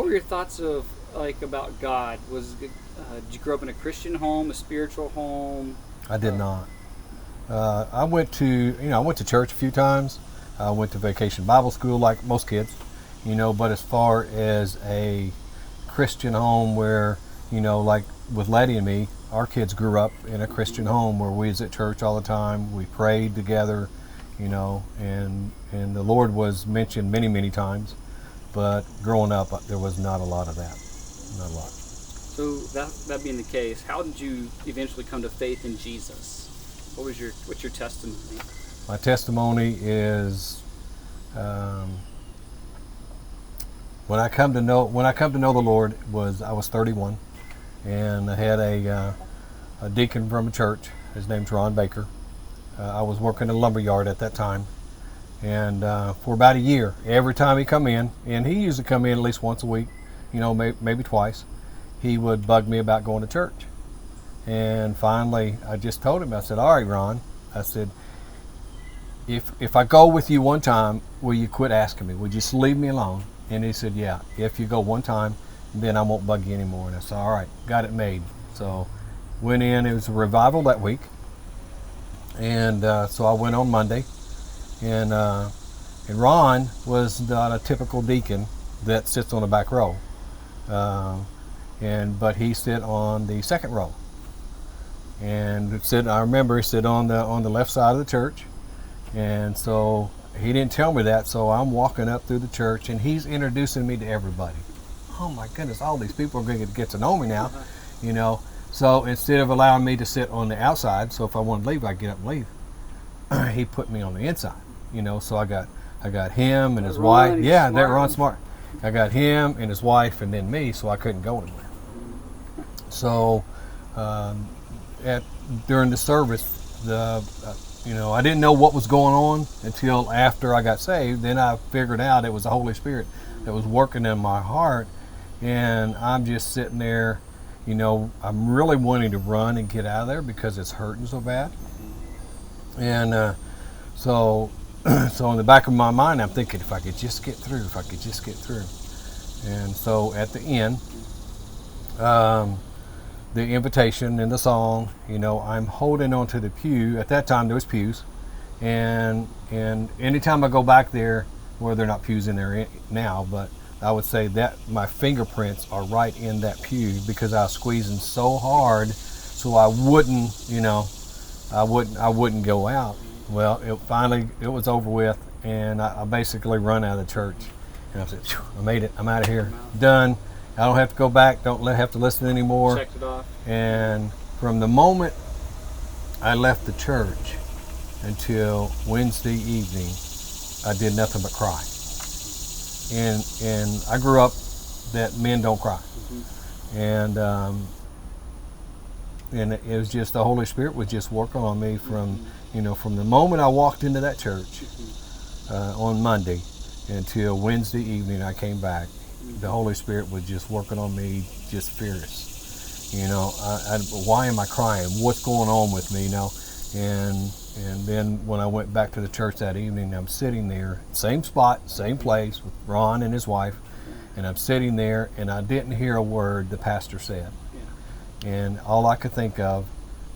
were your thoughts of about God? Did you grow up in a Christian home, a spiritual home? I did not. I went to church a few times. I went to vacation Bible school like most kids, but as far as a Christian home where, like with Laddie and me, our kids grew up in a Christian home where we was at church all the time. We prayed together, and the Lord was mentioned many, many times. But growing up, there was not a lot of that. Not a lot. So that being the case, how did you eventually come to faith in Jesus? What's your testimony? My testimony is when I come to know the Lord I was 31, and I had a deacon from a church. His name's Ron Baker. I was working in a lumber yard at that time, and for about a year, every time he come in, and he used to come in at least once a week, maybe twice, he would bug me about going to church. And finally, I just told him, I said, all right, Ron, I said, if I go with you one time, will you quit asking me? Would you just leave me alone? And he said, yeah, if you go one time, then I won't bug you anymore. And I said, all right, got it made. So went in, it was a revival that week. And so I went on Monday. And Ron was not a typical deacon that sits on the back row. But he sit on the second row. And I remember he sit on the left side of the church. And so he didn't tell me that, so I'm walking up through the church and he's introducing me to everybody. Oh my goodness, all these people are going to get to know me now, So instead of allowing me to sit on the outside, so if I wanted to leave, I'd get up and leave, he put me on the inside, so I got him and his wife. Yeah, that Ron Smart. I got him and his wife and then me, so I couldn't go anywhere. So during the service, I didn't know what was going on until after I got saved. Then I figured out it was the Holy Spirit that was working in my heart, and I'm just sitting there, I'm really wanting to run and get out of there because it's hurting so bad. And so in the back of my mind, I'm thinking, if I could just get through. And so at the end, the invitation and the song, I'm holding onto the pew. At that time there was pews, and anytime I go back there, well, they're not pews in there now, but I would say that my fingerprints are right in that pew because I was squeezing so hard so I wouldn't go out. Well, it was over with, and I basically run out of the church, and I said, I made it, I'm out of here, done. I don't have to go back, don't have to listen anymore. Checked it off. And from the moment I left the church until Wednesday evening, I did nothing but cry. And I grew up that men don't cry. Mm-hmm. And it was just the Holy Spirit was just working on me from the moment I walked into that church on Monday until Wednesday evening I came back. The Holy Spirit was just working on me, just furious. Why am I crying? What's going on with me? And then when I went back to the church that evening, I'm sitting there, same spot, same place, with Ron and his wife, and I'm sitting there, and I didn't hear a word the pastor said. And all I could think of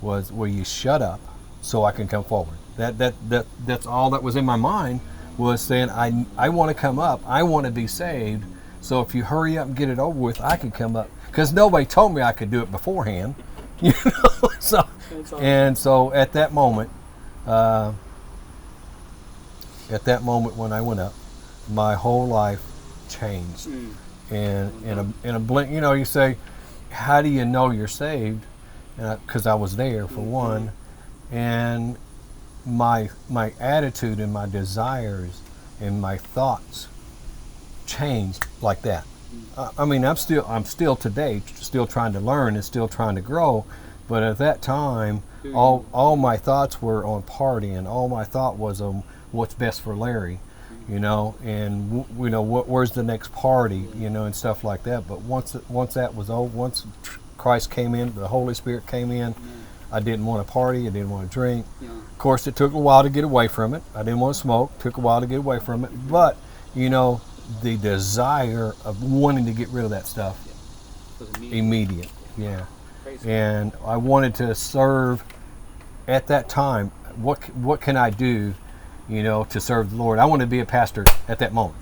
was, will you shut up so I can come forward? That's all that was in my mind, was saying, I want to come up, I want to be saved. So if you hurry up and get it over with, I can come up. Because nobody told me I could do it beforehand. So at that moment when I went up, my whole life changed. And in a blink, you say, how do you know you're saved? Because I was there, for one. And my attitude and my desires and my thoughts changed like that. I'm still today still trying to learn and still trying to grow, but at that time all my thoughts were on partying. All my thought was on what's best for Larry, and where's the next party, and stuff like that. But once that was over, once Christ came in, the Holy Spirit came in, I didn't want to party, I didn't want to drink. Of course, it took a while to get away from it. I didn't want to smoke, took a while to get away from it, but the desire of wanting to get rid of that stuff It was immediate. Yeah. Praise God. And I wanted to serve at that time. What can I do, to serve the Lord? I wanted to be a pastor at that moment.